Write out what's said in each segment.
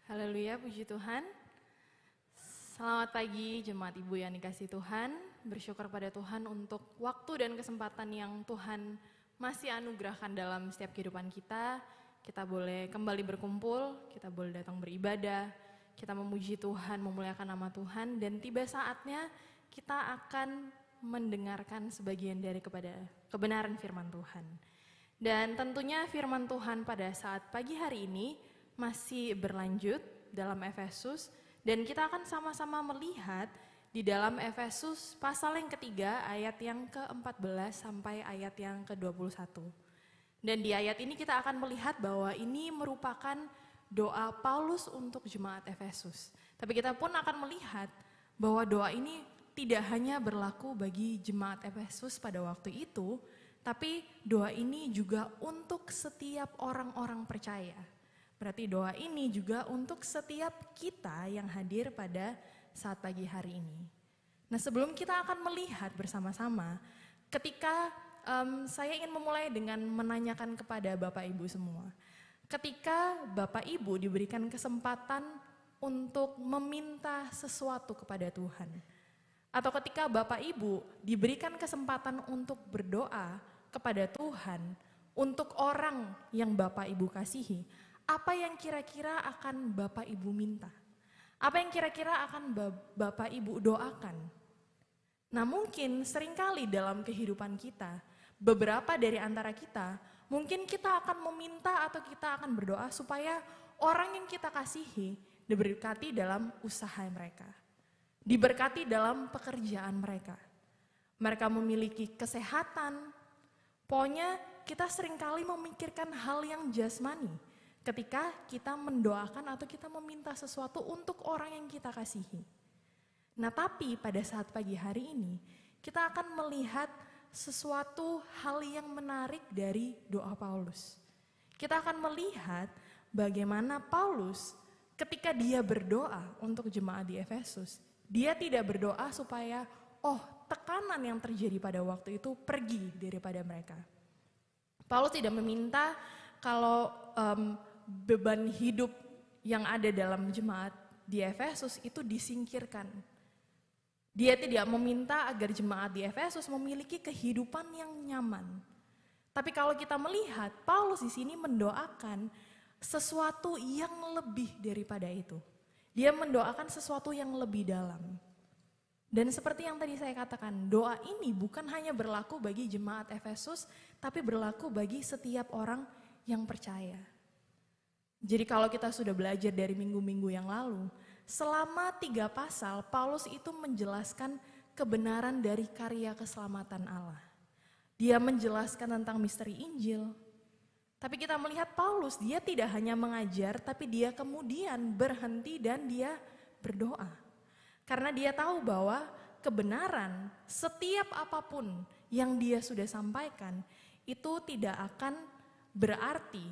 Haleluya, puji Tuhan. Selamat pagi jemaat Ibu yang dikasihi Tuhan. Bersyukur pada Tuhan untuk waktu dan kesempatan yang Tuhan masih anugerahkan dalam setiap kehidupan kita. Kita boleh kembali berkumpul, kita boleh datang beribadah, kita memuji Tuhan, memuliakan nama Tuhan, dan tiba saatnya kita akan mendengarkan sebagian dari kebenaran firman Tuhan. Dan tentunya firman Tuhan pada saat pagi hari ini masih berlanjut dalam Efesus, dan kita akan sama-sama melihat di dalam Efesus pasal yang ketiga ayat yang ke-14 sampai ayat yang ke-21. Dan di ayat ini kita akan melihat bahwa ini merupakan doa Paulus untuk jemaat Efesus. Tapi kita pun akan melihat bahwa doa ini tidak hanya berlaku bagi jemaat Efesus pada waktu itu, tapi doa ini juga untuk setiap orang-orang percaya. Berarti doa ini juga untuk setiap kita yang hadir pada saat pagi hari ini. Nah, sebelum kita akan melihat bersama-sama, ketika saya ingin memulai dengan menanyakan kepada Bapak Ibu semua. Ketika Bapak Ibu diberikan kesempatan untuk meminta sesuatu kepada Tuhan, atau ketika Bapak Ibu diberikan kesempatan untuk berdoa kepada Tuhan untuk orang yang Bapak Ibu kasihi, apa yang kira-kira akan Bapak Ibu minta? Apa yang kira-kira akan Bapak Ibu doakan? Nah, mungkin seringkali dalam kehidupan kita, beberapa dari antara kita, mungkin kita akan meminta atau kita akan berdoa supaya orang yang kita kasihi diberkati dalam usaha mereka, diberkati dalam pekerjaan mereka. Mereka memiliki kesehatan. Pokoknya kita seringkali memikirkan hal yang jasmani ketika kita mendoakan atau kita meminta sesuatu untuk orang yang kita kasihi. Nah, tapi pada saat pagi hari ini, kita akan melihat sesuatu hal yang menarik dari doa Paulus. Kita akan melihat bagaimana Paulus ketika dia berdoa untuk jemaat di Efesus, dia tidak berdoa supaya, tekanan yang terjadi pada waktu itu pergi daripada mereka. Paulus tidak meminta kalau beban hidup yang ada dalam jemaat di Efesus itu disingkirkan. Dia tidak meminta agar jemaat di Efesus memiliki kehidupan yang nyaman. Tapi kalau kita melihat, Paulus di sini mendoakan sesuatu yang lebih daripada itu. Dia mendoakan sesuatu yang lebih dalam. Dan seperti yang tadi saya katakan, doa ini bukan hanya berlaku bagi jemaat Efesus, tapi berlaku bagi setiap orang yang percaya. Jadi kalau kita sudah belajar dari minggu-minggu yang lalu, selama 3 pasal Paulus itu menjelaskan kebenaran dari karya keselamatan Allah. Dia menjelaskan tentang misteri Injil. Tapi kita melihat Paulus, dia tidak hanya mengajar, tapi dia kemudian berhenti dan dia berdoa. Karena dia tahu bahwa kebenaran setiap apapun yang dia sudah sampaikan itu tidak akan berarti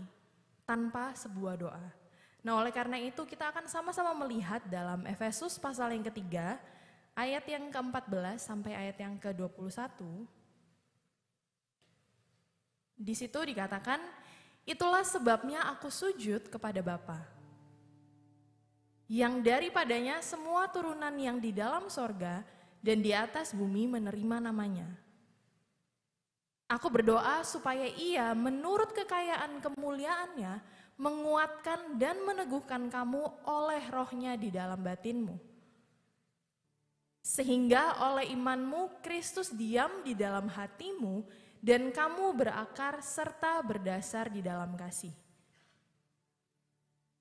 tanpa sebuah doa. Nah, oleh karena itu kita akan sama-sama melihat dalam Efesus pasal yang ketiga, ayat yang ke-14 sampai ayat yang ke-21. Di situ dikatakan, itulah sebabnya aku sujud kepada Bapa, yang daripadanya semua turunan yang di dalam sorga dan di atas bumi menerima namanya. Aku berdoa supaya ia menurut kekayaan kemuliaannya menguatkan dan meneguhkan kamu oleh rohnya di dalam batinmu. Sehingga oleh imanmu Kristus diam di dalam hatimu dan kamu berakar serta berdasar di dalam kasih.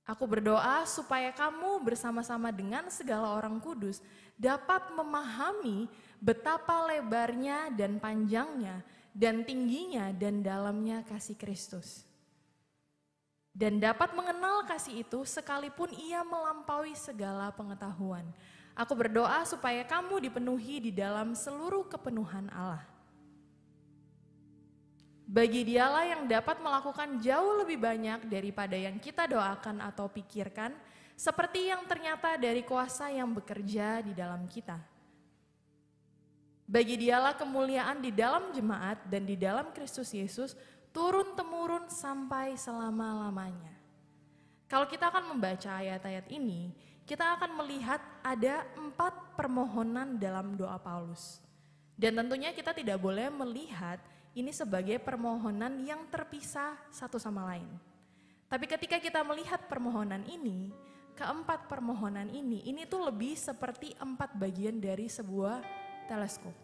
Aku berdoa supaya kamu bersama-sama dengan segala orang kudus dapat memahami betapa lebarnya dan panjangnya dan tingginya dan dalamnya kasih Kristus. Dan dapat mengenal kasih itu sekalipun ia melampaui segala pengetahuan. Aku berdoa supaya kamu dipenuhi di dalam seluruh kepenuhan Allah. Bagi Dialah yang dapat melakukan jauh lebih banyak daripada yang kita doakan atau pikirkan, seperti yang ternyata dari kuasa yang bekerja di dalam kita. Bagi Dialah kemuliaan di dalam jemaat dan di dalam Kristus Yesus turun-temurun sampai selama-lamanya. Kalau kita akan membaca ayat-ayat ini, kita akan melihat ada 4 permohonan dalam doa Paulus. Dan tentunya kita tidak boleh melihat ini sebagai permohonan yang terpisah satu sama lain. Tapi ketika kita melihat permohonan ini, keempat permohonan ini tuh lebih seperti 4 bagian dari sebuah teleskop.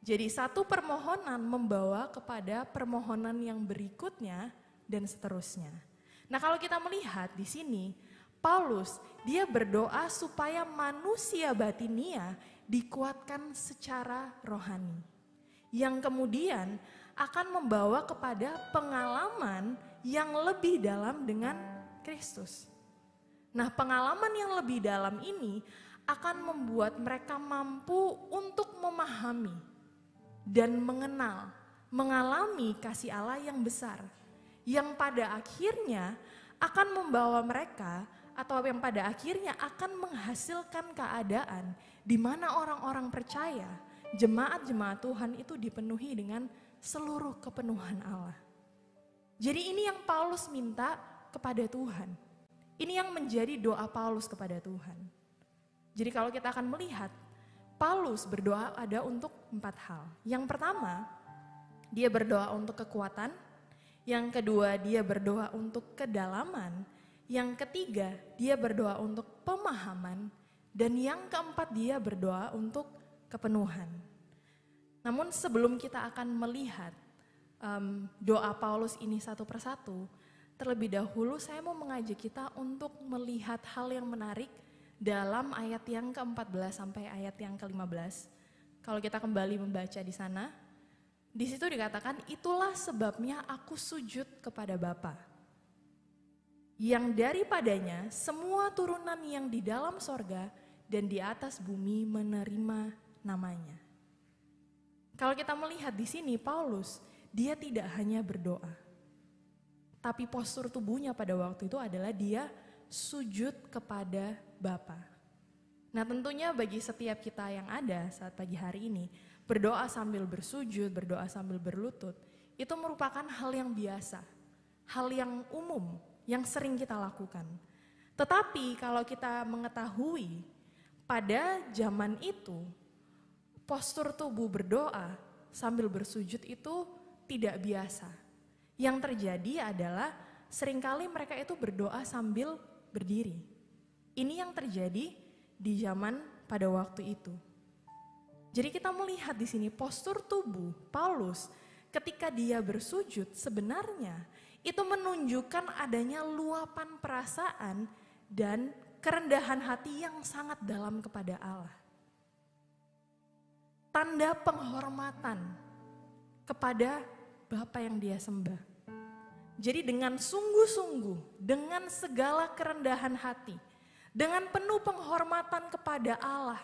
Jadi satu permohonan membawa kepada permohonan yang berikutnya dan seterusnya. Nah, kalau kita melihat di sini, Paulus dia berdoa supaya manusia batinia dikuatkan secara rohani. Yang kemudian akan membawa kepada pengalaman yang lebih dalam dengan Kristus. Nah, pengalaman yang lebih dalam ini akan membuat mereka mampu untuk memahami dan mengenal, mengalami kasih Allah yang besar, yang pada akhirnya akan membawa mereka atau yang pada akhirnya akan menghasilkan keadaan di mana orang-orang percaya, jemaat-jemaat Tuhan itu dipenuhi dengan seluruh kepenuhan Allah. Jadi ini yang Paulus minta kepada Tuhan. Ini yang menjadi doa Paulus kepada Tuhan. Jadi kalau kita akan melihat, Paulus berdoa ada untuk 4 hal. Yang pertama, dia berdoa untuk kekuatan. Yang kedua, dia berdoa untuk kedalaman. Yang ketiga, dia berdoa untuk pemahaman. Dan yang keempat, dia berdoa untuk kepenuhan. Namun sebelum kita akan melihat doa Paulus ini satu persatu, terlebih dahulu saya mau mengajak kita untuk melihat hal yang menarik dalam ayat yang ke-14 sampai ayat yang ke-15. Kalau kita kembali membaca di sana, di situ dikatakan, itulah sebabnya aku sujud kepada Bapa, yang daripadanya semua turunan yang di dalam sorga dan di atas bumi menerima namanya. Kalau kita melihat di sini, Paulus, dia tidak hanya berdoa, tapi postur tubuhnya pada waktu itu adalah dia sujud kepada Bapa. Nah, tentunya bagi setiap kita yang ada saat pagi hari ini, berdoa sambil bersujud, berdoa sambil berlutut, itu merupakan hal yang biasa, hal yang umum, yang sering kita lakukan. Tetapi kalau kita mengetahui pada zaman itu, postur tubuh berdoa sambil bersujud itu tidak biasa. Yang terjadi adalah seringkali mereka itu berdoa sambil berdiri. Ini yang terjadi di zaman pada waktu itu. Jadi kita melihat di sini postur tubuh Paulus ketika dia bersujud sebenarnya itu menunjukkan adanya luapan perasaan dan kerendahan hati yang sangat dalam kepada Allah. Tanda penghormatan kepada Bapa yang dia sembah. Jadi dengan sungguh-sungguh, dengan segala kerendahan hati, dengan penuh penghormatan kepada Allah,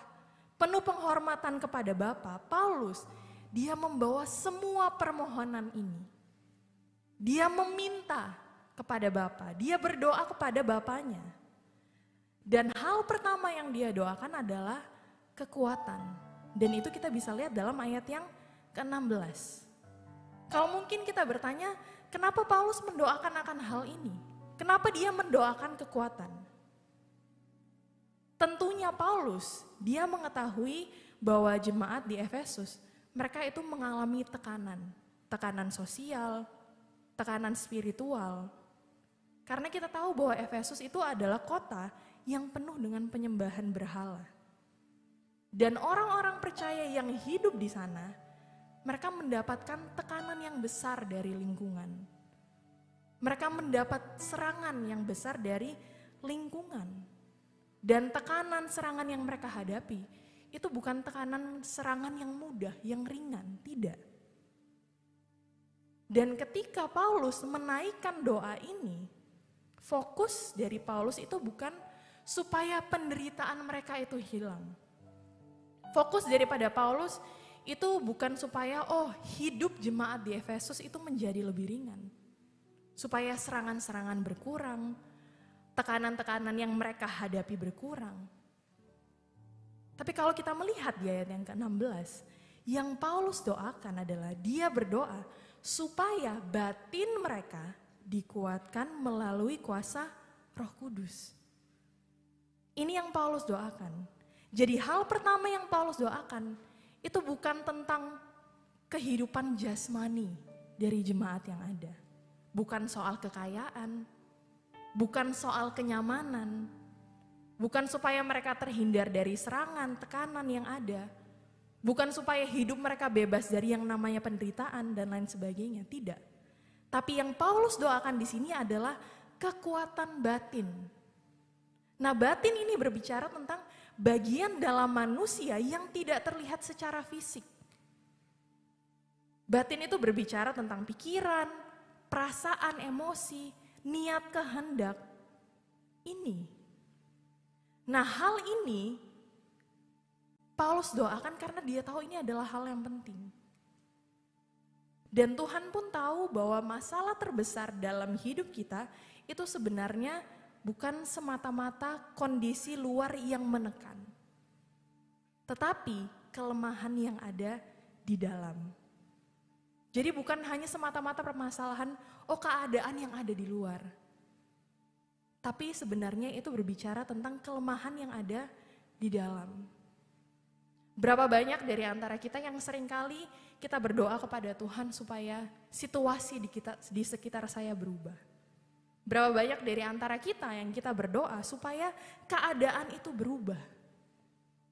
penuh penghormatan kepada Bapa, Paulus, dia membawa semua permohonan ini. Dia meminta kepada Bapa, dia berdoa kepada Bapanya. Dan hal pertama yang dia doakan adalah kekuatan. Dan itu kita bisa lihat dalam ayat yang ke-16. Kalau mungkin kita bertanya, kenapa Paulus mendoakan akan hal ini? Kenapa dia mendoakan kekuatan? Tentunya Paulus, dia mengetahui bahwa jemaat di Efesus, mereka itu mengalami tekanan sosial, tekanan spiritual. Karena kita tahu bahwa Efesus itu adalah kota yang penuh dengan penyembahan berhala. Dan orang-orang percaya yang hidup di sana, mereka mendapatkan tekanan yang besar dari lingkungan. Mereka mendapat serangan yang besar dari lingkungan. Dan tekanan serangan yang mereka hadapi, itu bukan tekanan serangan yang mudah, yang ringan, tidak. Dan ketika Paulus menaikkan doa ini, fokus dari Paulus itu bukan supaya penderitaan mereka itu hilang. Fokus daripada Paulus itu bukan supaya hidup jemaat di Efesus itu menjadi lebih ringan. Supaya serangan-serangan berkurang, tekanan-tekanan yang mereka hadapi berkurang. Tapi kalau kita melihat di ayat yang ke-16, yang Paulus doakan adalah dia berdoa supaya batin mereka dikuatkan melalui kuasa Roh Kudus. Ini yang Paulus doakan. Jadi hal pertama yang Paulus doakan itu bukan tentang kehidupan jasmani dari jemaat yang ada. Bukan soal kekayaan, bukan soal kenyamanan, bukan supaya mereka terhindar dari serangan, tekanan yang ada, bukan supaya hidup mereka bebas dari yang namanya penderitaan dan lain sebagainya, tidak. Tapi yang Paulus doakan di sini adalah kekuatan batin. Nah, batin ini berbicara tentang bagian dalam manusia yang tidak terlihat secara fisik. Batin itu berbicara tentang pikiran, perasaan, emosi, niat, kehendak. Ini. Nah, hal ini Paulus doakan karena dia tahu ini adalah hal yang penting. Dan Tuhan pun tahu bahwa masalah terbesar dalam hidup kita itu sebenarnya bukan semata-mata kondisi luar yang menekan, tetapi kelemahan yang ada di dalam. Jadi bukan hanya semata-mata permasalahan, keadaan yang ada di luar. Tapi sebenarnya itu berbicara tentang kelemahan yang ada di dalam. Berapa banyak dari antara kita yang seringkali kita berdoa kepada Tuhan supaya situasi di sekitar saya berubah. Berapa banyak dari antara kita yang kita berdoa supaya keadaan itu berubah.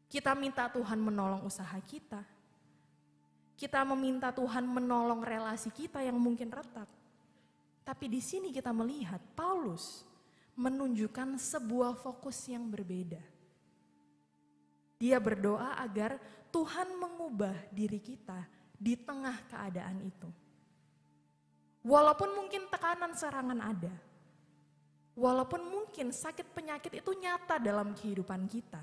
Kita minta Tuhan menolong usaha kita. Kita meminta Tuhan menolong relasi kita yang mungkin retak. Tapi di sini kita melihat Paulus menunjukkan sebuah fokus yang berbeda. Dia berdoa agar Tuhan mengubah diri kita di tengah keadaan itu. Walaupun mungkin tekanan serangan ada, walaupun mungkin sakit penyakit itu nyata dalam kehidupan kita,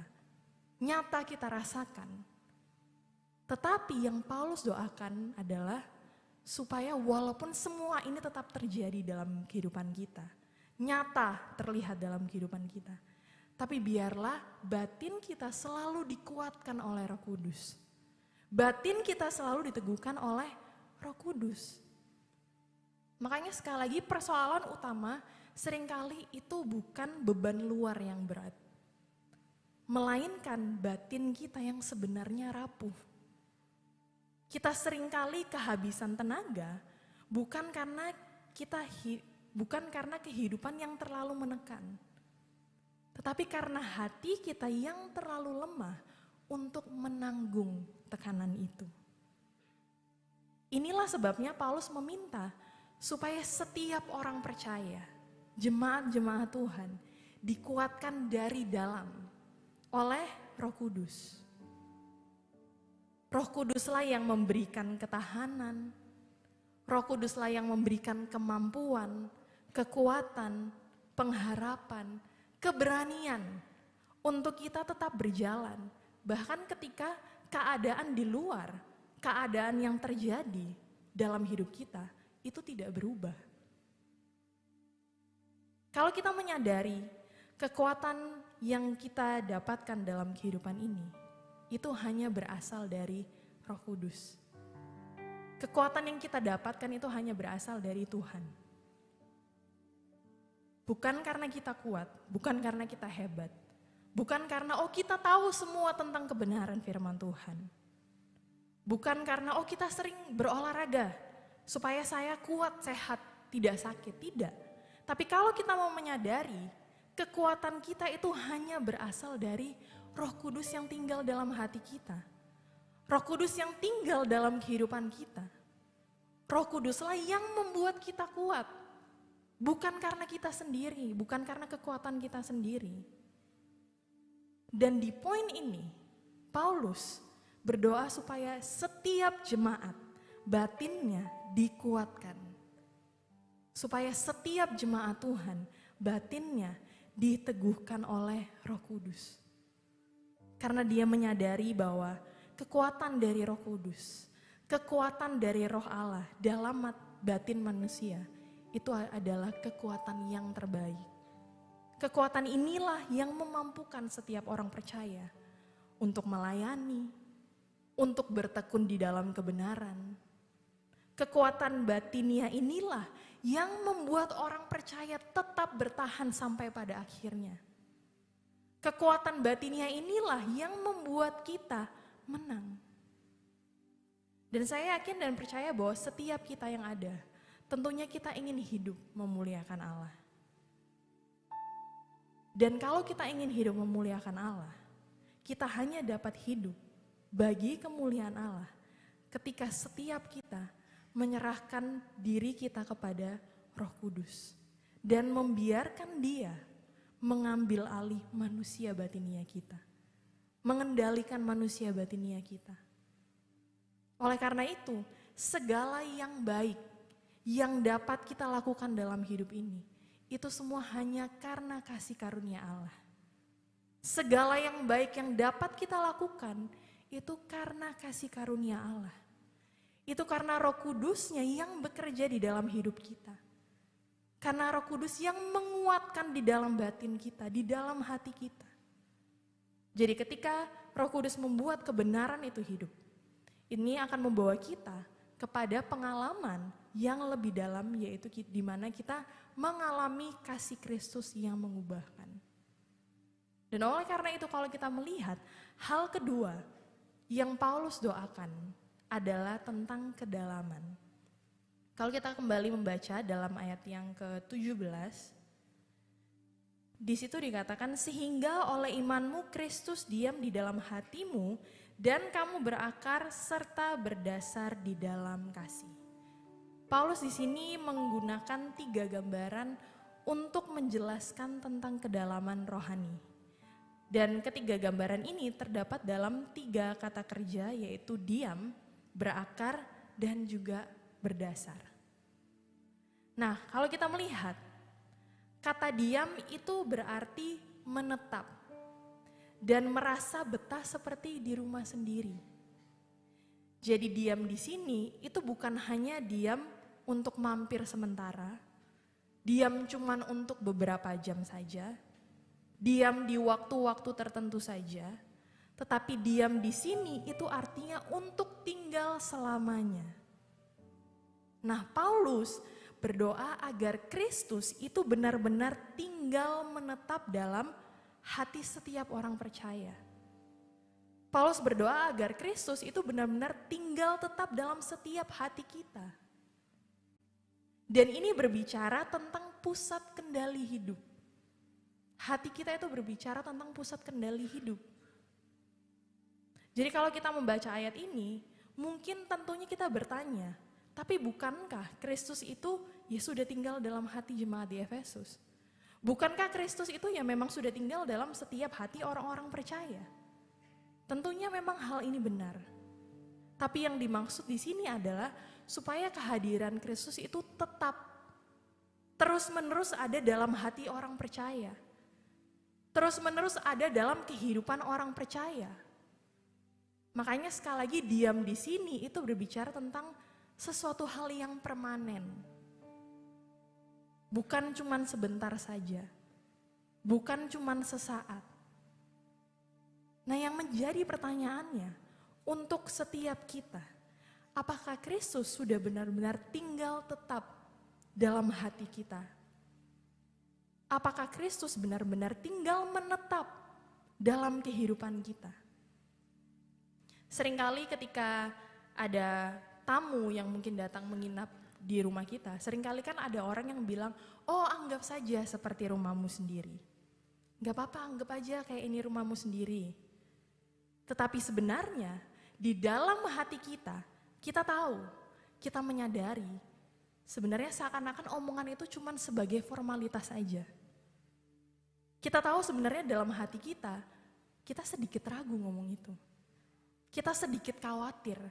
nyata kita rasakan. Tetapi yang Paulus doakan adalah supaya walaupun semua ini tetap terjadi dalam kehidupan kita, nyata terlihat dalam kehidupan kita, tapi biarlah batin kita selalu dikuatkan oleh Roh Kudus. Batin kita selalu diteguhkan oleh Roh Kudus. Makanya sekali lagi persoalan utama seringkali itu bukan beban luar yang berat, melainkan batin kita yang sebenarnya rapuh. Kita seringkali kehabisan tenaga bukan karena kehidupan yang terlalu menekan, tetapi karena hati kita yang terlalu lemah untuk menanggung tekanan itu. Inilah sebabnya Paulus meminta supaya setiap orang percaya, jemaat-jemaat Tuhan, dikuatkan dari dalam oleh Roh Kudus. Roh Kuduslah yang memberikan ketahanan, Roh Kuduslah yang memberikan kemampuan, kekuatan, pengharapan, keberanian untuk kita tetap berjalan. Bahkan ketika keadaan di luar, keadaan yang terjadi dalam hidup kita itu tidak berubah. Kalau kita menyadari kekuatan yang kita dapatkan dalam kehidupan ini, itu hanya berasal dari Roh Kudus. Kekuatan yang kita dapatkan itu hanya berasal dari Tuhan. Bukan karena kita kuat, bukan karena kita hebat, bukan karena kita tahu semua tentang kebenaran firman Tuhan. Bukan karena kita sering berolahraga supaya saya kuat, sehat, tidak sakit, tidak. Tapi kalau kita mau menyadari kekuatan kita itu hanya berasal dari Roh Kudus yang tinggal dalam hati kita. Roh Kudus yang tinggal dalam kehidupan kita. Roh Kuduslah yang membuat kita kuat. Bukan karena kita sendiri, bukan karena kekuatan kita sendiri. Dan di poin ini, Paulus berdoa supaya setiap jemaat batinnya dikuatkan. Supaya setiap jemaat Tuhan batinnya diteguhkan oleh Roh Kudus. Karena dia menyadari bahwa kekuatan dari Roh Kudus, kekuatan dari Roh Allah dalam batin manusia, itu adalah kekuatan yang terbaik. Kekuatan inilah yang memampukan setiap orang percaya untuk melayani, untuk bertekun di dalam kebenaran. Kekuatan batinia inilah yang membuat orang percaya tetap bertahan sampai pada akhirnya. Kekuatan batinia inilah yang membuat kita menang. Dan saya yakin dan percaya bahwa setiap kita yang ada, tentunya kita ingin hidup memuliakan Allah. Dan kalau kita ingin hidup memuliakan Allah, kita hanya dapat hidup bagi kemuliaan Allah ketika setiap kita menyerahkan diri kita kepada Roh Kudus dan membiarkan Dia mengambil alih manusia batinia kita, mengendalikan manusia batinia kita. Oleh karena itu, segala yang baik yang dapat kita lakukan dalam hidup ini, itu semua hanya karena kasih karunia Allah. Segala yang baik yang dapat kita lakukan, itu karena kasih karunia Allah. Itu karena Roh Kudus-Nya yang bekerja di dalam hidup kita. Karena Roh Kudus yang menguatkan di dalam batin kita, di dalam hati kita. Jadi ketika Roh Kudus membuat kebenaran itu hidup, ini akan membawa kita kepada pengalaman yang lebih dalam, yaitu di mana kita mengalami kasih Kristus yang mengubahkan. Dan oleh karena itu kalau kita melihat, hal kedua yang Paulus doakan adalah tentang kedalaman. Kalau kita kembali membaca dalam ayat yang ke-17, di situ dikatakan, sehingga oleh imanmu Kristus diam di dalam hatimu dan kamu berakar serta berdasar di dalam kasih. Paulus di sini menggunakan 3 gambaran untuk menjelaskan tentang kedalaman rohani. Dan ketiga gambaran ini terdapat dalam 3 kata kerja, yaitu diam, berakar, dan juga berdasar. Nah, kalau kita melihat, kata diam itu berarti menetap dan merasa betah seperti di rumah sendiri. Jadi diam di sini itu bukan hanya diam untuk mampir sementara, diam cuman untuk beberapa jam saja, diam di waktu-waktu tertentu saja, tetapi diam di sini itu artinya untuk tinggal selamanya. Nah, Paulus berdoa agar Kristus itu benar-benar tinggal menetap dalam hati setiap orang percaya. Paulus berdoa agar Kristus itu benar-benar tinggal tetap dalam setiap hati kita. Dan ini berbicara tentang pusat kendali hidup. Hati kita itu berbicara tentang pusat kendali hidup. Jadi kalau kita membaca ayat ini, mungkin tentunya kita bertanya, tapi bukankah Kristus itu ya sudah tinggal dalam hati jemaat di Efesus? Bukankah Kristus itu ya memang sudah tinggal dalam setiap hati orang-orang percaya? Tentunya memang hal ini benar. Tapi yang dimaksud di sini adalah supaya kehadiran Kristus itu tetap terus-menerus ada dalam hati orang percaya. Terus-menerus ada dalam kehidupan orang percaya. Makanya sekali lagi diam di sini itu berbicara tentang sesuatu hal yang permanen. Bukan cuman sebentar saja. Bukan cuman sesaat. Nah, yang menjadi pertanyaannya untuk setiap kita, apakah Kristus sudah benar-benar tinggal tetap dalam hati kita? Apakah Kristus benar-benar tinggal menetap dalam kehidupan kita? Seringkali ketika ada tamu yang mungkin datang menginap di rumah kita, seringkali kan ada orang yang bilang, oh anggap saja seperti rumahmu sendiri. Gak apa-apa, anggap aja kayak ini rumahmu sendiri. Tetapi sebenarnya di dalam hati kita, kita tahu, kita menyadari, sebenarnya seakan-akan omongan itu cuma sebagai formalitas saja. Kita tahu sebenarnya dalam hati kita sedikit ragu ngomong itu. Kita sedikit khawatir.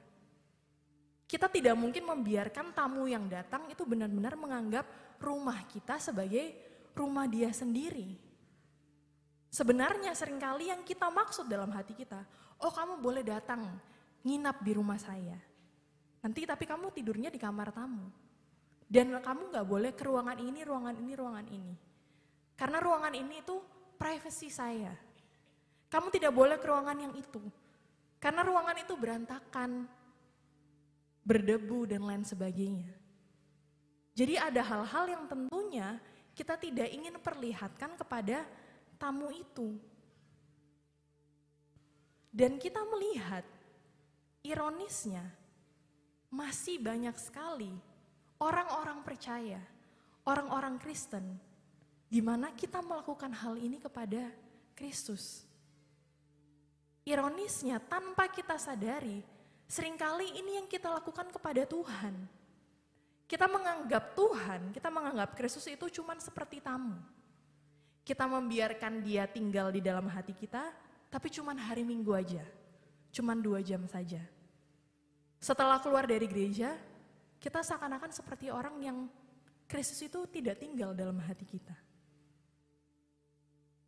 Kita tidak mungkin membiarkan tamu yang datang itu benar-benar menganggap rumah kita sebagai rumah dia sendiri. Sebenarnya seringkali yang kita maksud dalam hati kita, oh kamu boleh datang nginap di rumah saya. Nanti tapi kamu tidurnya di kamar tamu. Dan kamu gak boleh ke ruangan ini, ruangan ini, ruangan ini. Karena ruangan ini itu privasi saya. Kamu tidak boleh ke ruangan yang itu. Karena ruangan itu berantakan, berdebu dan lain sebagainya. Jadi ada hal-hal yang tentunya kita tidak ingin perlihatkan kepada tamu itu. Dan kita melihat, ironisnya, masih banyak sekali orang-orang percaya, orang-orang Kristen, di mana kita melakukan hal ini kepada Kristus. Ironisnya, tanpa kita sadari, seringkali ini yang kita lakukan kepada Tuhan. Kita menganggap Tuhan, kita menganggap Kristus itu cuma seperti tamu. Kita membiarkan dia tinggal di dalam hati kita, tapi cuma hari Minggu aja, cuma 2 jam saja. Setelah keluar dari gereja, kita seakan-akan seperti orang yang Kristus itu tidak tinggal dalam hati kita.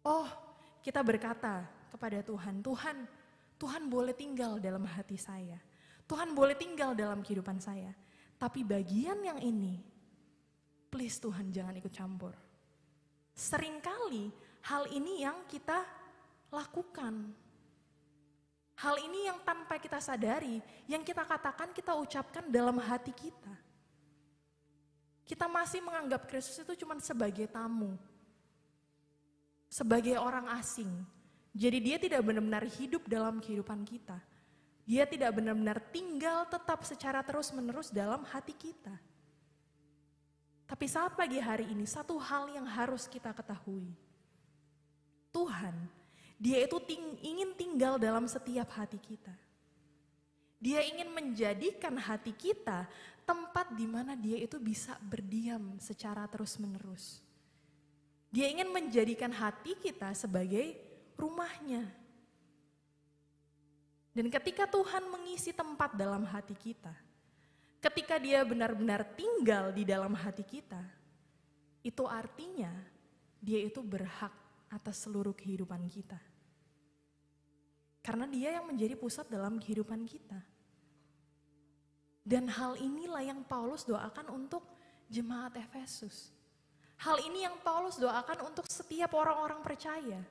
Oh, kita berkata kepada Tuhan, Tuhan boleh tinggal dalam hati saya. Tuhan boleh tinggal dalam kehidupan saya. Tapi bagian yang ini, please Tuhan jangan ikut campur. Seringkali hal ini yang kita lakukan. Hal ini yang tanpa kita sadari, yang kita katakan, kita ucapkan dalam hati kita. Kita masih menganggap Kristus itu cuma sebagai tamu. Sebagai orang asing. Jadi dia tidak benar-benar hidup dalam kehidupan kita. Dia tidak benar-benar tinggal tetap secara terus-menerus dalam hati kita. Tapi saat pagi hari ini, satu hal yang harus kita ketahui. Tuhan, dia itu ingin tinggal dalam setiap hati kita. Dia ingin menjadikan hati kita tempat di mana dia itu bisa berdiam secara terus-menerus. Dia ingin menjadikan hati kita sebagai rumahnya. Dan ketika Tuhan mengisi tempat dalam hati kita, ketika dia benar-benar tinggal di dalam hati kita, itu artinya dia itu berhak atas seluruh kehidupan kita. Karena dia yang menjadi pusat dalam kehidupan kita. Dan hal inilah yang Paulus doakan untuk jemaat Efesus. Hal ini yang Paulus doakan untuk setiap orang-orang percaya.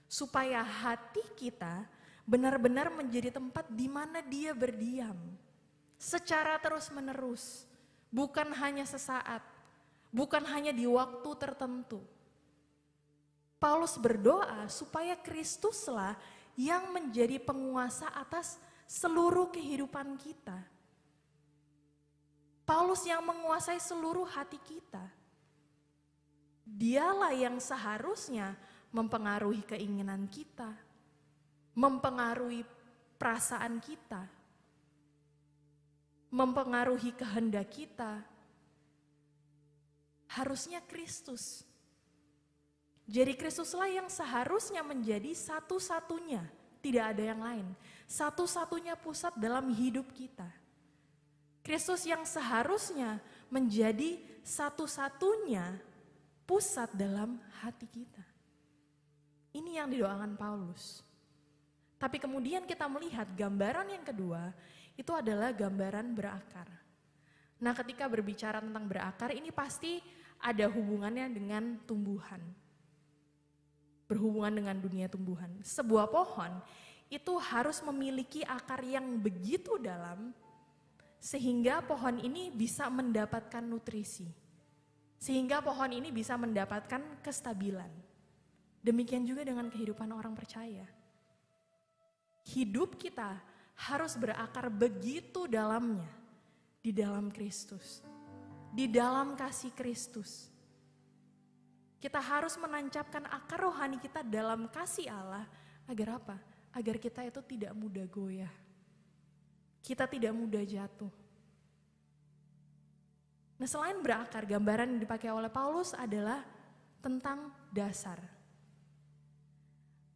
Supaya hati kita benar-benar menjadi tempat di mana dia berdiam. Secara terus-menerus. Bukan hanya sesaat. Bukan hanya di waktu tertentu. Paulus berdoa supaya Kristuslah yang menjadi penguasa atas seluruh kehidupan kita. Paulus yang menguasai seluruh hati kita. Dialah yang seharusnya mempengaruhi keinginan kita, mempengaruhi perasaan kita, mempengaruhi kehendak kita. Harusnya Kristus. Jadi Kristuslah yang seharusnya menjadi satu-satunya, tidak ada yang lain. Satu-satunya pusat dalam hidup kita. Kristus yang seharusnya menjadi satu-satunya pusat dalam hati kita. Ini yang didoakan Paulus. Tapi kemudian kita melihat gambaran yang kedua, itu adalah gambaran berakar. Nah, ketika berbicara tentang berakar, ini pasti ada hubungannya dengan tumbuhan. Berhubungan dengan dunia tumbuhan. Sebuah pohon itu harus memiliki akar yang begitu dalam, sehingga pohon ini bisa mendapatkan nutrisi. Sehingga pohon ini bisa mendapatkan kestabilan. Demikian juga dengan kehidupan orang percaya. Hidup kita harus berakar begitu dalamnya di dalam Kristus, di dalam kasih Kristus. Kita harus menancapkan akar rohani kita dalam kasih Allah agar apa? Agar kita itu tidak mudah goyah. Kita tidak mudah jatuh. Nah, selain berakar, gambaran yang dipakai oleh Paulus adalah tentang dasar.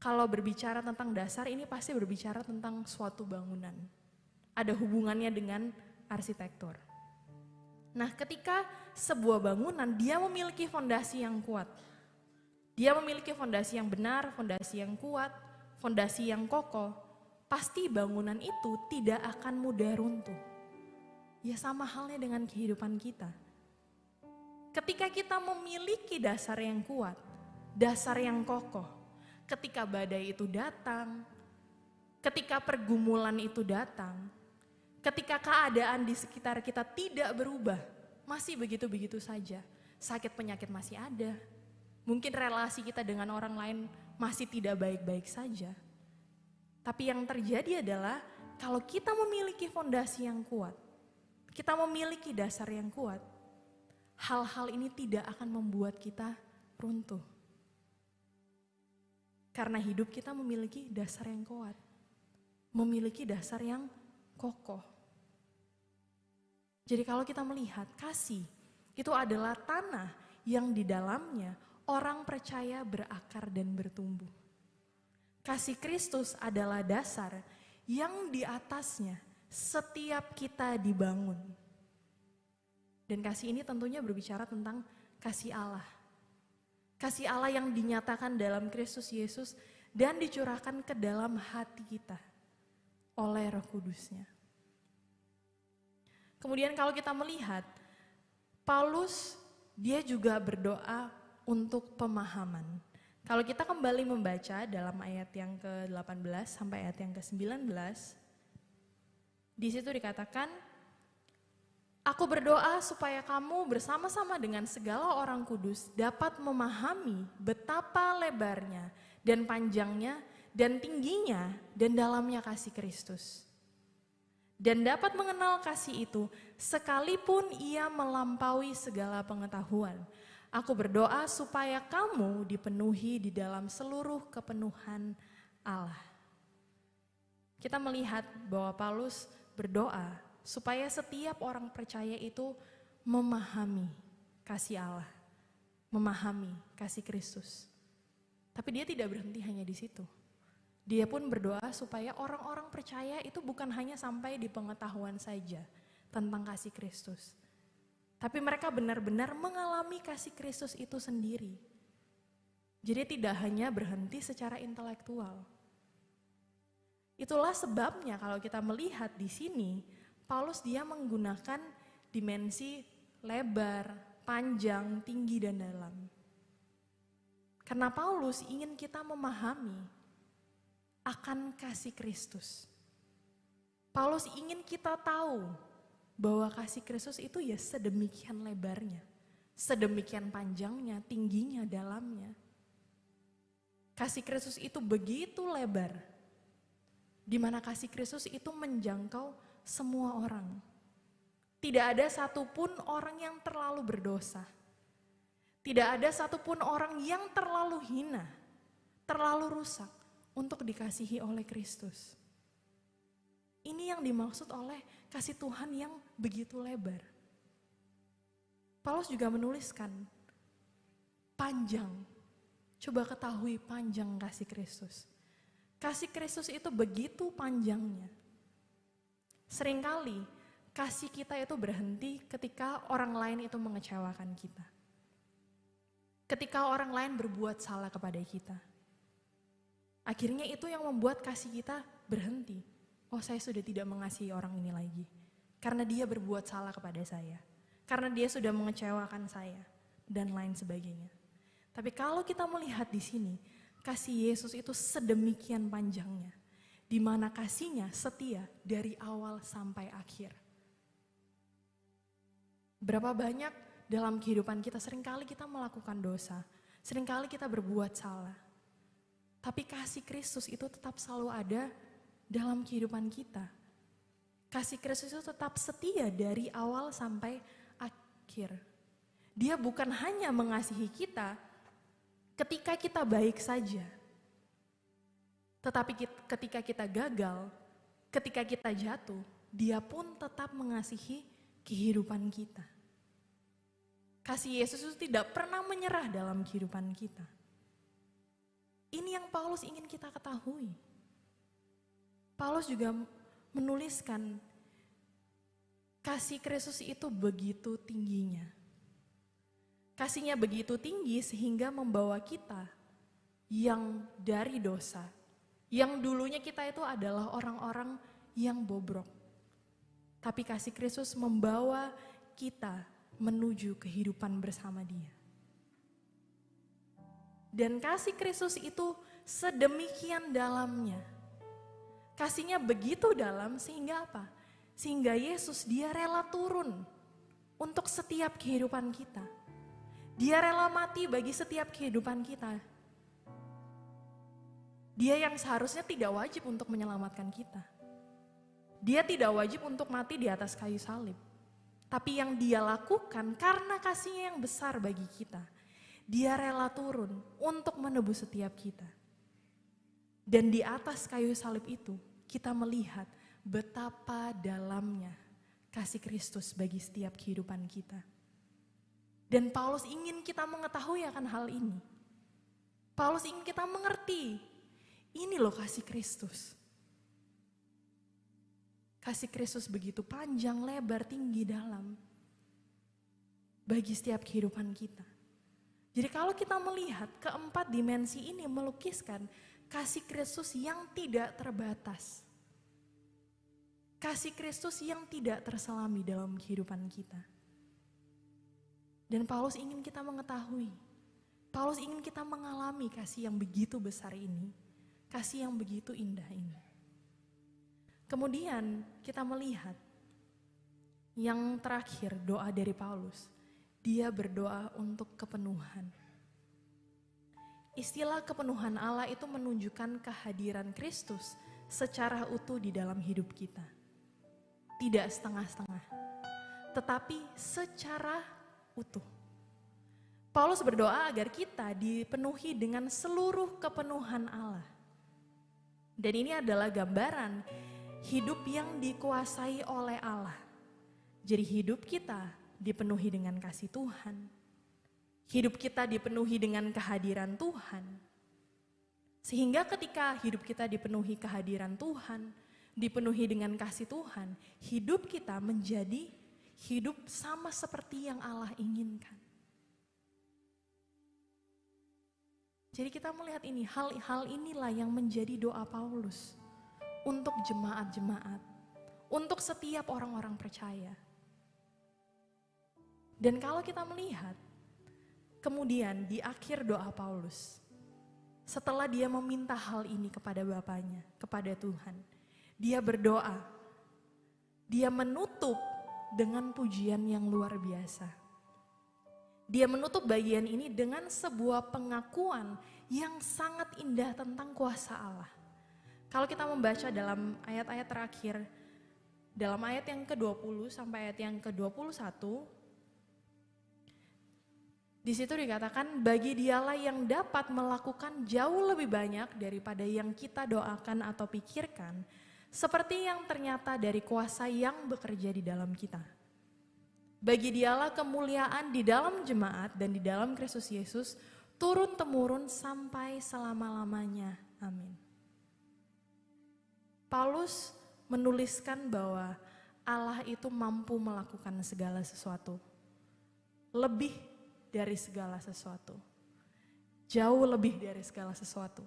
Kalau berbicara tentang dasar, ini pasti berbicara tentang suatu bangunan. Ada hubungannya dengan arsitektur. Nah, ketika sebuah bangunan, dia memiliki fondasi yang kuat. Dia memiliki fondasi yang benar, fondasi yang kuat, fondasi yang kokoh. Pasti bangunan itu tidak akan mudah runtuh. Ya sama halnya dengan kehidupan kita. Ketika kita memiliki dasar yang kuat, dasar yang kokoh, ketika badai itu datang, ketika pergumulan itu datang, ketika keadaan di sekitar kita tidak berubah, masih begitu-begitu saja. Sakit penyakit masih ada. Mungkin relasi kita dengan orang lain masih tidak baik-baik saja. Tapi yang terjadi adalah kalau kita memiliki fondasi yang kuat, kita memiliki dasar yang kuat, hal-hal ini tidak akan membuat kita runtuh. Karena hidup kita memiliki dasar yang kuat, memiliki dasar yang kokoh. Jadi kalau kita melihat kasih, itu adalah tanah yang di dalamnya orang percaya berakar dan bertumbuh. Kasih Kristus adalah dasar yang di atasnya setiap kita dibangun. Dan kasih ini tentunya berbicara tentang kasih Allah. Kasih Allah yang dinyatakan dalam Kristus Yesus dan dicurahkan ke dalam hati kita oleh Roh Kudus-Nya. Kemudian kalau kita melihat, Paulus dia juga berdoa untuk pemahaman. Kalau kita kembali membaca dalam ayat yang ke-18 sampai ayat yang ke-19, di situ dikatakan, aku berdoa supaya kamu bersama-sama dengan segala orang kudus dapat memahami betapa lebarnya dan panjangnya dan tingginya dan dalamnya kasih Kristus. Dan dapat mengenal kasih itu sekalipun ia melampaui segala pengetahuan. Aku berdoa supaya kamu dipenuhi di dalam seluruh kepenuhan Allah. Kita melihat bahwa Paulus berdoa supaya setiap orang percaya itu memahami kasih Allah, memahami kasih Kristus. Tapi dia tidak berhenti hanya di situ. Dia pun berdoa supaya orang-orang percaya itu bukan hanya sampai di pengetahuan saja tentang kasih Kristus. Tapi mereka benar-benar mengalami kasih Kristus itu sendiri. Jadi tidak hanya berhenti secara intelektual. Itulah sebabnya kalau kita melihat di sini, Paulus dia menggunakan dimensi lebar, panjang, tinggi, dan dalam. Karena Paulus ingin kita memahami akan kasih Kristus. Paulus ingin kita tahu bahwa kasih Kristus itu ya sedemikian lebarnya, sedemikian panjangnya, tingginya, dalamnya. Kasih Kristus itu begitu lebar, di mana kasih Kristus itu menjangkau semua orang. Tidak ada satupun orang yang terlalu berdosa. Tidak ada satupun orang yang terlalu hina, terlalu rusak untuk dikasihi oleh Kristus. Ini yang dimaksud oleh kasih Tuhan yang begitu lebar. Paulus juga menuliskan panjang. Coba ketahui panjang kasih Kristus. Kasih Kristus itu begitu panjangnya. Seringkali kasih kita itu berhenti ketika orang lain itu mengecewakan kita. Ketika orang lain berbuat salah kepada kita. Akhirnya itu yang membuat kasih kita berhenti. Oh, saya sudah tidak mengasihi orang ini lagi. Karena dia berbuat salah kepada saya. Karena dia sudah mengecewakan saya. Dan lain sebagainya. Tapi kalau kita melihat di sini, kasih Yesus itu sedemikian panjangnya. Di mana kasihnya setia dari awal sampai akhir. Berapa banyak dalam kehidupan kita, seringkali kita melakukan dosa. Seringkali kita berbuat salah. Tapi kasih Kristus itu tetap selalu ada dalam kehidupan kita. Kasih Kristus itu tetap setia dari awal sampai akhir. Dia bukan hanya mengasihi kita ketika kita baik saja. Tetapi ketika kita gagal, ketika kita jatuh, dia pun tetap mengasihi kehidupan kita. Kasih Yesus itu tidak pernah menyerah dalam kehidupan kita. Ini yang Paulus ingin kita ketahui. Paulus juga menuliskan kasih Kristus itu begitu tingginya. Kasihnya begitu tinggi sehingga membawa kita yang dari dosa, yang dulunya kita itu adalah orang-orang yang bobrok. Tapi kasih Kristus membawa kita menuju kehidupan bersama Dia. Dan kasih Kristus itu sedemikian dalamnya. Kasihnya begitu dalam sehingga apa? Sehingga Yesus dia rela turun. untuk setiap kehidupan kita. Dia rela mati bagi setiap kehidupan kita. Dia yang seharusnya tidak wajib untuk menyelamatkan kita. Dia tidak wajib untuk mati di atas kayu salib. Tapi yang dia lakukan karena kasihnya yang besar bagi kita. Dia rela turun untuk menebus setiap kita. Dan di atas kayu salib itu kita melihat betapa dalamnya kasih Kristus bagi setiap kehidupan kita. Dan Paulus ingin kita mengetahui akan hal ini. Paulus ingin kita mengerti, ini loh kasih Kristus. Kasih Kristus begitu panjang, lebar, tinggi, dalam. Bagi setiap kehidupan kita. Jadi kalau kita melihat keempat dimensi ini melukiskan kasih Kristus yang tidak terbatas. Kasih Kristus yang tidak terselami dalam kehidupan kita. Dan Paulus ingin kita mengetahui. Paulus ingin kita mengalami kasih yang begitu besar ini. Kasih yang begitu indah ini. Kemudian kita melihat yang terakhir doa dari Paulus. Dia berdoa untuk kepenuhan. Istilah kepenuhan Allah itu menunjukkan kehadiran Kristus secara utuh di dalam hidup kita. Tidak setengah-setengah, tetapi secara utuh. Paulus berdoa agar kita dipenuhi dengan seluruh kepenuhan Allah. Dan ini adalah gambaran hidup yang dikuasai oleh Allah. Jadi hidup kita dipenuhi dengan kasih Tuhan. Hidup kita dipenuhi dengan kehadiran Tuhan. Sehingga ketika hidup kita dipenuhi kehadiran Tuhan, dipenuhi dengan kasih Tuhan, hidup kita menjadi hidup sama seperti yang Allah inginkan. Jadi kita melihat ini, hal inilah yang menjadi doa Paulus untuk jemaat-jemaat, untuk setiap orang-orang percaya. Dan kalau kita melihat, kemudian di akhir doa Paulus, setelah dia meminta hal ini kepada Bapanya, kepada Tuhan, dia berdoa, dia menutup dengan pujian yang luar biasa. Dia menutup bagian ini dengan sebuah pengakuan yang sangat indah tentang kuasa Allah. Kalau kita membaca dalam ayat-ayat terakhir, dalam ayat yang ke-20 sampai ayat yang ke-21, di situ dikatakan, bagi dialah yang dapat melakukan jauh lebih banyak daripada yang kita doakan atau pikirkan, seperti yang ternyata dari kuasa yang bekerja di dalam kita. Bagi dialah kemuliaan di dalam jemaat dan di dalam Kristus Yesus, turun-temurun sampai selama-lamanya. Amin. Paulus menuliskan bahwa Allah itu mampu melakukan segala sesuatu. Lebih dari segala sesuatu. Jauh lebih dari segala sesuatu.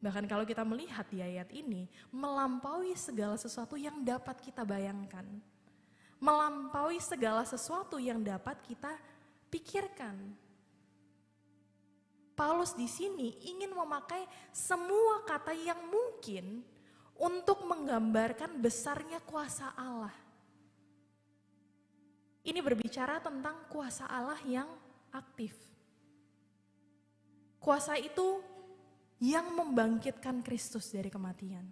Bahkan kalau kita melihat di ayat ini, melampaui segala sesuatu yang dapat kita bayangkan. Melampaui segala sesuatu yang dapat kita pikirkan. Paulus di sini ingin memakai semua kata yang mungkin untuk menggambarkan besarnya kuasa Allah. Ini berbicara tentang kuasa Allah yang aktif. Kuasa itu yang membangkitkan Kristus dari kematian.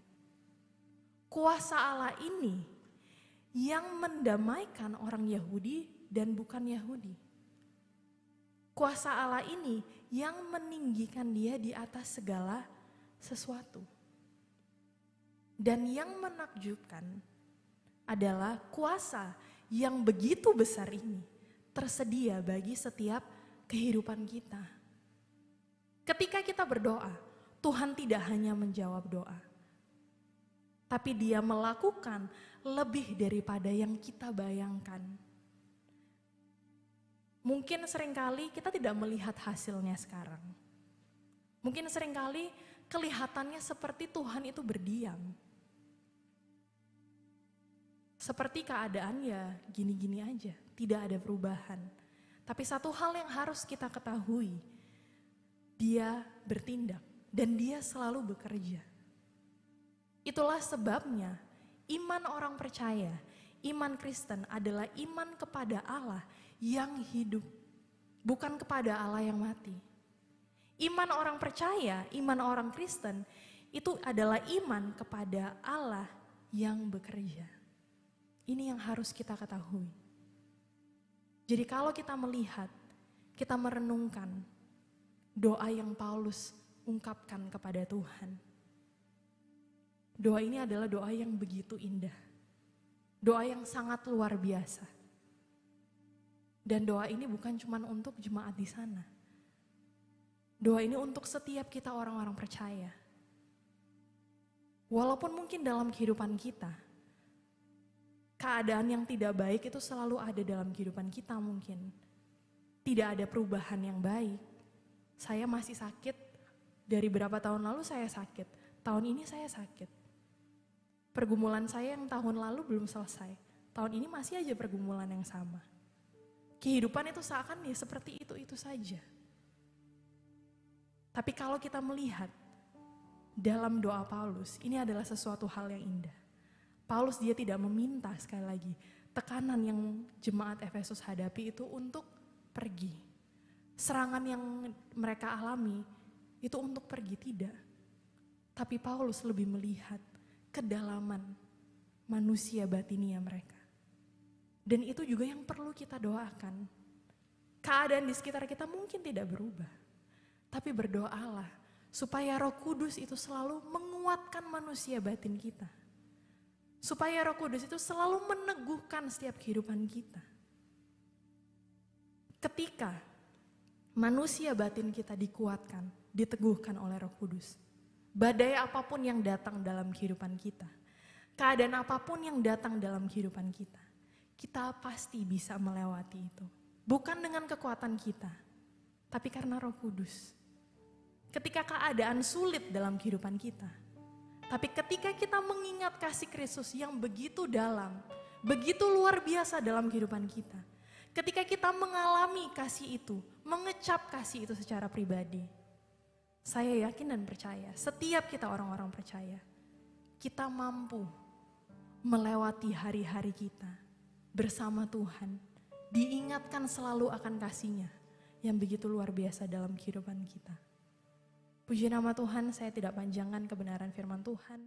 Kuasa Allah ini yang mendamaikan orang Yahudi dan bukan Yahudi. Kuasa Allah ini yang meninggikan dia di atas segala sesuatu. Dan yang menakjubkan adalah kuasa yang begitu besar ini tersedia bagi setiap kehidupan kita. Ketika kita berdoa, Tuhan tidak hanya menjawab doa, tapi Dia melakukan lebih daripada yang kita bayangkan. Mungkin seringkali kita tidak melihat hasilnya sekarang. Mungkin seringkali kelihatannya seperti Tuhan itu berdiam. Seperti keadaan ya gini-gini aja, tidak ada perubahan. Tapi satu hal yang harus kita ketahui, Dia bertindak dan Dia selalu bekerja. Itulah sebabnya iman orang percaya, Iman Kristen adalah iman kepada Allah yang hidup, bukan kepada Allah yang mati. Iman orang percaya, iman orang Kristen, itu adalah iman kepada Allah yang bekerja. Ini yang harus kita ketahui. Jadi kalau kita melihat, kita merenungkan doa yang Paulus ungkapkan kepada Tuhan. Doa ini adalah doa yang begitu indah. Doa yang sangat luar biasa. Dan doa ini bukan cuma untuk jemaat di sana. Doa ini untuk setiap kita orang-orang percaya. Walaupun mungkin dalam kehidupan kita, keadaan yang tidak baik itu selalu ada dalam kehidupan kita mungkin. Tidak ada perubahan yang baik. Saya masih sakit, dari berapa tahun lalu saya sakit. Tahun ini saya sakit. Pergumulan saya yang tahun lalu belum selesai. Tahun ini masih aja pergumulan yang sama. Kehidupan itu seakan ya seperti itu saja. Tapi kalau kita melihat dalam doa Paulus, ini adalah sesuatu hal yang indah. Paulus dia tidak meminta sekali lagi tekanan yang jemaat Efesus hadapi itu untuk pergi. Serangan yang mereka alami itu untuk pergi, tidak. Tapi Paulus lebih melihat kedalaman manusia batinia mereka. Dan itu juga yang perlu kita doakan. Keadaan di sekitar kita mungkin tidak berubah. Tapi berdoalah supaya Roh Kudus itu selalu menguatkan manusia batin kita. Supaya Roh Kudus itu selalu meneguhkan setiap kehidupan kita. Ketika manusia batin kita dikuatkan, diteguhkan oleh Roh Kudus, badai apapun yang datang dalam kehidupan kita, keadaan apapun yang datang dalam kehidupan kita, kita pasti bisa melewati itu. Bukan dengan kekuatan kita, tapi karena Roh Kudus. Ketika keadaan sulit dalam kehidupan kita, tapi ketika kita mengingat kasih Kristus yang begitu dalam, begitu luar biasa dalam kehidupan kita, ketika kita mengalami kasih itu, mengecap kasih itu secara pribadi, saya yakin dan percaya, setiap kita orang-orang percaya, kita mampu melewati hari-hari kita bersama Tuhan, diingatkan selalu akan kasih-Nya yang begitu luar biasa dalam kehidupan kita. Puji nama Tuhan, saya tidak panjangkan kebenaran firman Tuhan.